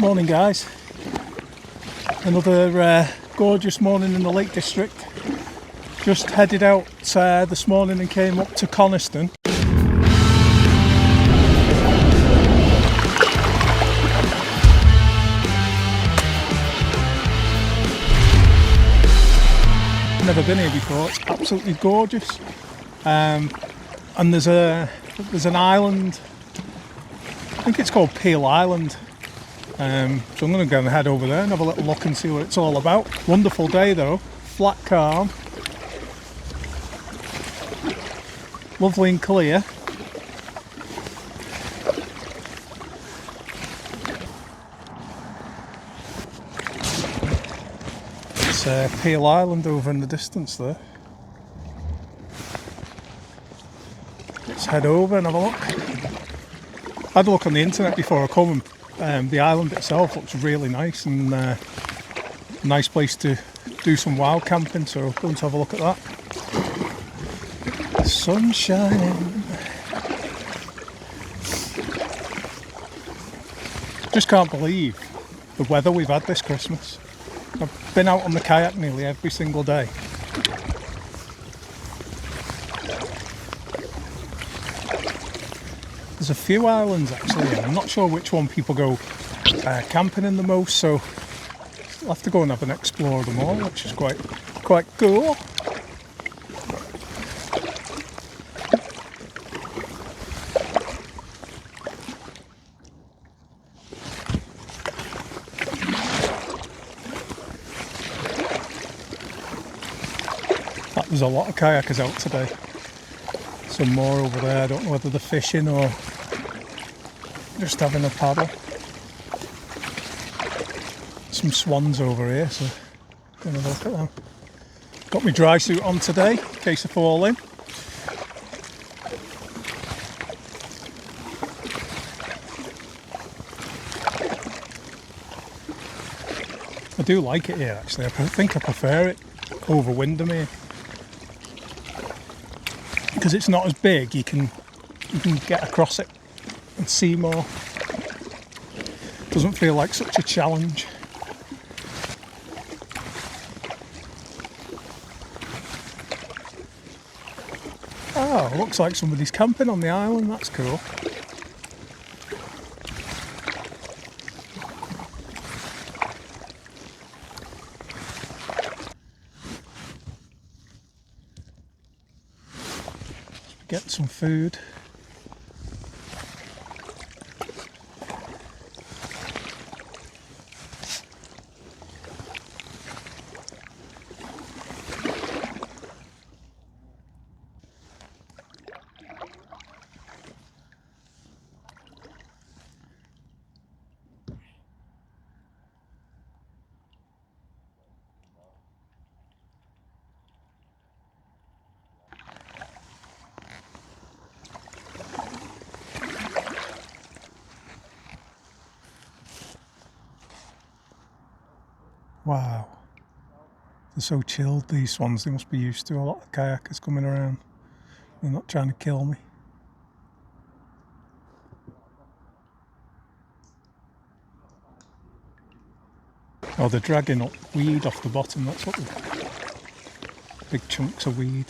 Morning guys, another gorgeous morning in the Lake District. Just headed out this morning and came up to Coniston. Never been here before. It's absolutely gorgeous, and there's an island. I think it's called Peel Island. So I'm going to go and head over there and have a little look and see what it's all about. Wonderful day though, flat calm, lovely and clear. It's Peel Island over in the distance there. Let's head over and have a look. I had a look on the internet before I come, and the island itself looks really nice and nice place to do some wild camping, so going to have a look at that. The sun's shining. Just can't believe the weather we've had this Christmas. I've been out on the kayak nearly every single day. There's a few islands actually, and I'm not sure which one people go camping in the most, so I'll have to go and have an explore of them all, which is quite cool. There's a lot of kayakers out today. Some more over there. I don't know whether they're fishing or just having a paddle. Some swans over here, so going to look at them. Got my dry suit on today in case I fall in. I do like it here actually. I think I prefer it over Windermere, because it's not as big. You can get across it and see more. Doesn't feel like such a challenge. Oh, looks like somebody's camping on the island. That's cool. Get some food. Wow, they're so chilled, these swans. They must be used to a lot of kayakers coming around. They're not trying to kill me. Oh, they're dragging up weed off the bottom. That's what big chunks of weed.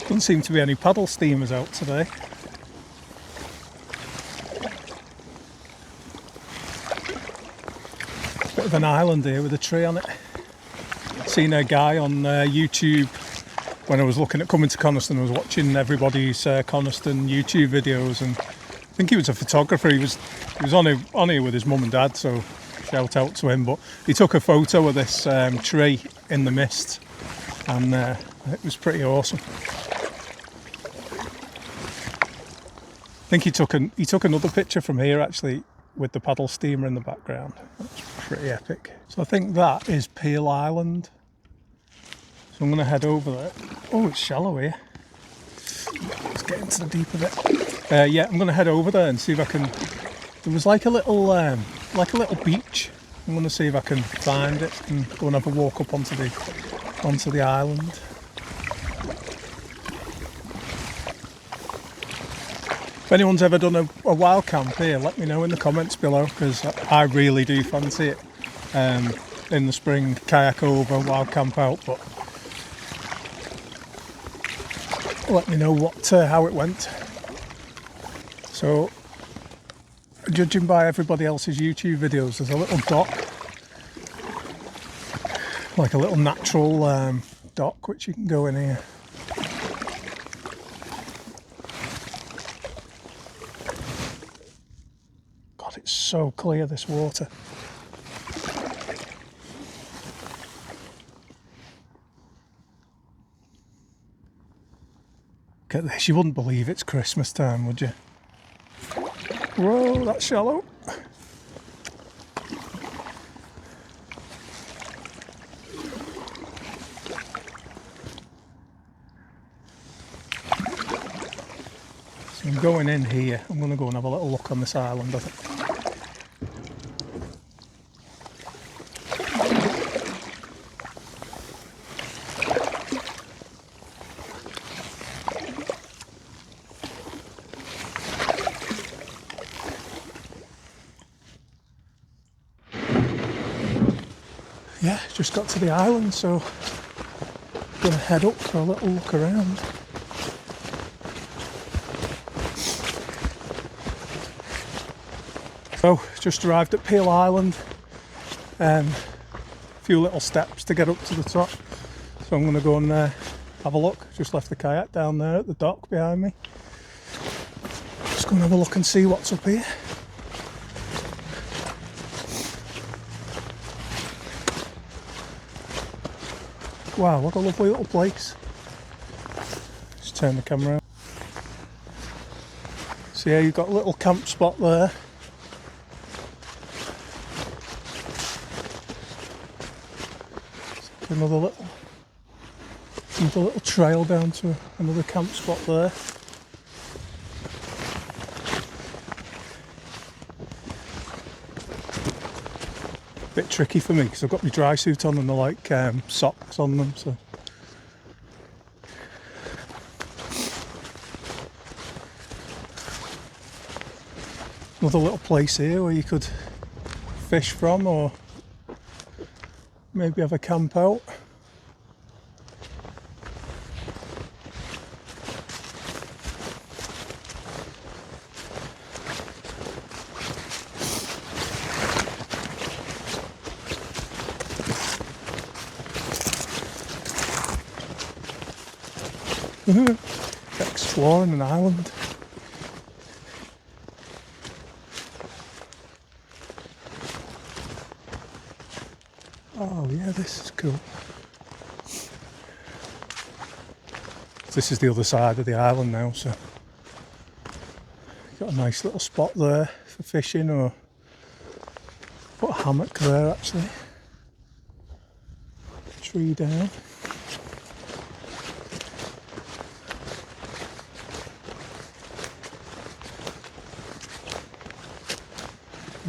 Doesn't seem to be any paddle steamers out today. Bit of an island here with a tree on it. Seen a guy on YouTube when I was looking at coming to Coniston. I was watching everybody's Coniston YouTube videos, and I think he was a photographer. He was on here with his mum and dad, so shout out to him. But he took a photo of this tree in the mist, and it was pretty awesome. I think he took another picture from here actually with the paddle steamer in the background. That's pretty epic. So I think that is Peel Island. So I'm going to head over there. Oh, it's shallow here. Let's get into the deep of it. Yeah, I'm going to head over there and see if I can. There was like a little beach. I'm going to see if I can find it and go and have a walk up onto the island. anyone's ever done a wild camp here, let me know in the comments below, because I really do fancy it. In the spring, kayak over, wild camp out, but let me know how it went. So, judging by everybody else's YouTube videos, there's a little dock, like a little natural dock, which you can go in here. God, it's so clear, this water. Look at this, you wouldn't believe it's Christmas time, would you? Whoa, that's shallow. So I'm going in here. I'm going to go and have a little look on this island, I think. Yeah, just got to the island, so I'm going to head up for a little look around. So, just arrived at Peel Island. A few little steps to get up to the top. So I'm going to go and have a look. Just left the kayak down there at the dock behind me. Just going to have a look and see what's up here. Wow, what a lovely little place. Just turn the camera on. So yeah, you've got a little camp spot there. Another little trail down to another camp spot there. Bit tricky for me because I've got my dry suit on and I like socks on them, so. Another little place here where you could fish from or maybe have a camp out. Exploring an island. Oh yeah, this is cool. This is the other side of the island now, so got a nice little spot there for fishing, or put a hammock there actually. Tree down.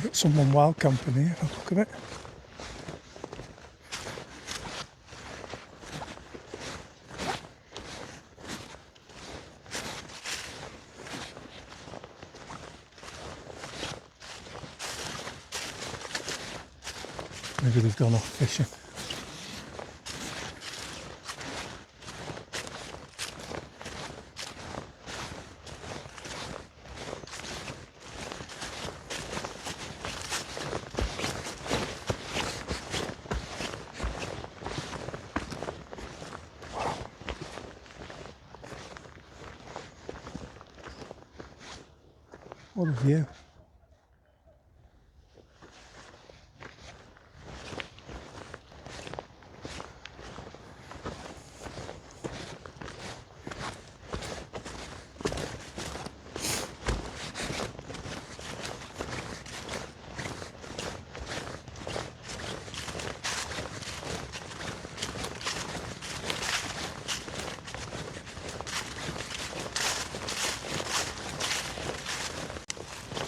Got someone wild camping here, look at it. Maybe they've gone off fishing. What a view.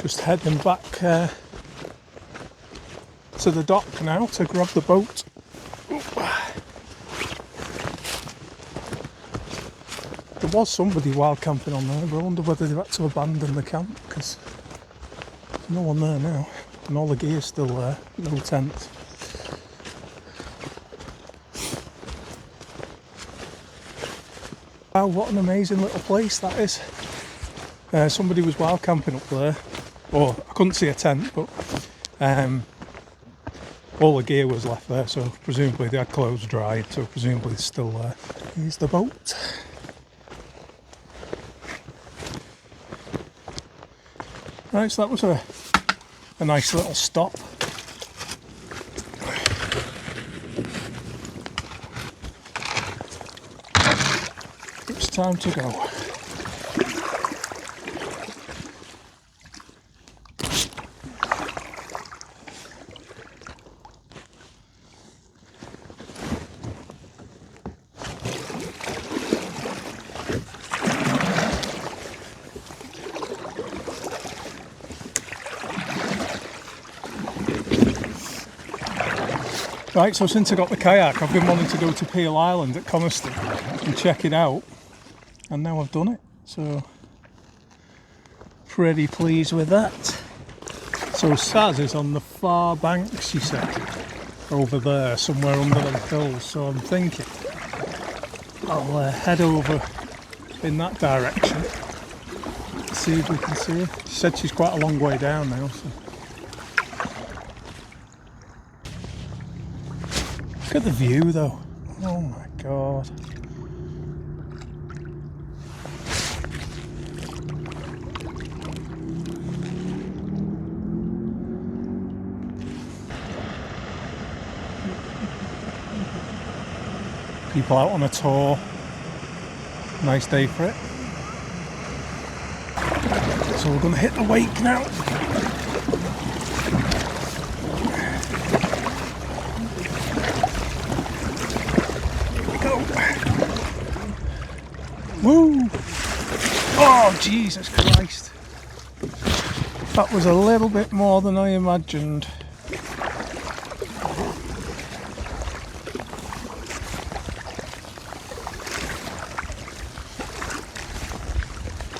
Just heading back to the dock now to grab the boat. There was somebody wild camping on there, but I wonder whether they've had to abandon the camp because there's no one there now. And all the gear's still there, no tent. Wow, what an amazing little place that is. Somebody was wild camping up there. Or I couldn't see a tent, but all the gear was left there, so presumably they had clothes dried, so presumably it's still there. Here's the boat. Right, so that was a nice little stop. It's time to go. Right, so since I got the kayak, I've been wanting to go to Peel Island at Coniston and check it out, and now I've done it, so pretty pleased with that. So Saz is on the far bank, she said, over there, somewhere under the hills, so I'm thinking I'll head over in that direction, see if we can see her. She said she's quite a long way down now, so. Look at the view though, oh my god. People out on a tour, nice day for it. So we're going to hit the wake now. Woo! Oh, Jesus Christ. That was a little bit more than I imagined.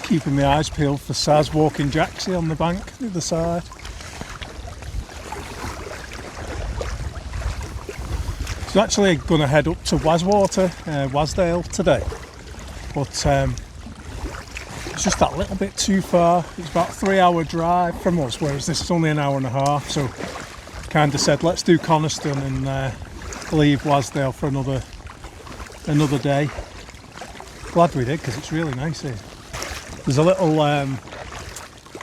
Keeping my eyes peeled for Saz walking Jaxie on the bank the other side. So actually going to head up to Wasdale today. But it's just that little bit too far. It's about a 3-hour drive from us, whereas this is only an hour and a half. So kind of said, let's do Coniston and leave Wasdale for another day. Glad we did, because it's really nice here. There's a little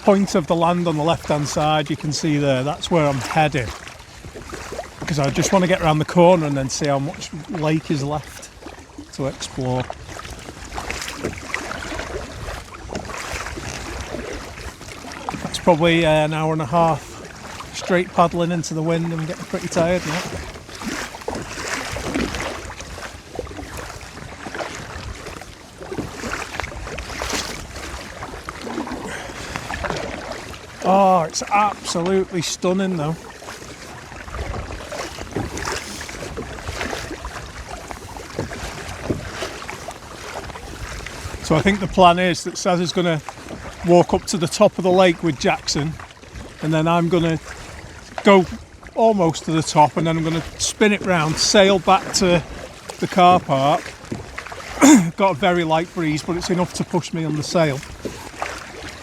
point of the land on the left-hand side you can see there. That's where I'm heading, because I just want to get around the corner and then see how much lake is left to explore. Probably an hour and a half straight paddling into the wind. I'm getting pretty tired now. Oh, it's absolutely stunning though. So I think the plan is that Saz is going to walk up to the top of the lake with Jackson, and then I'm going to go almost to the top, and then I'm going to spin it round, sail back to the car park. Got a very light breeze, but it's enough to push me on the sail,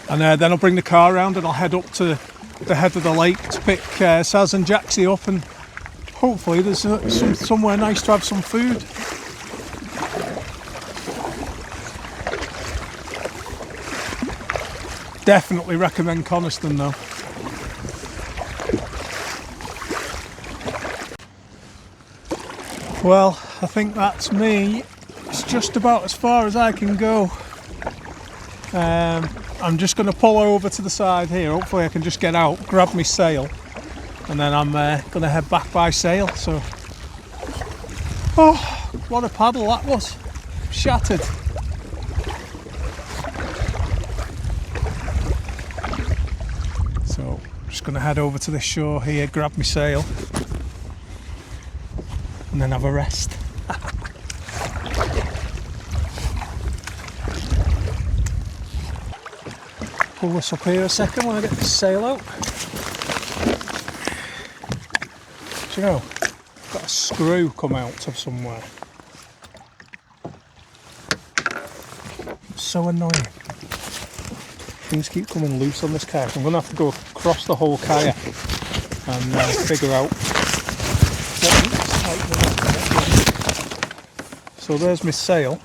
and then I'll bring the car around and I'll head up to the head of the lake to pick Saz and Jaxie up, and hopefully there's somewhere nice to have some food. Definitely recommend Coniston though. Well, I think that's me. It's just about as far as I can go. I'm just going to pull over to the side here. Hopefully I can just get out, grab my sail, and then I'm going to head back by sail. So, oh, what a paddle that was. Shattered. So, just going to head over to the shore here, grab my sail, and then have a rest. pull this up here a second when I get this sail out. Do you know, I've got a screw come out of somewhere. It's so annoying. Things keep coming loose on this kayak. I'm going to have to go across the whole kayak and figure out what looks like. So there's my sail.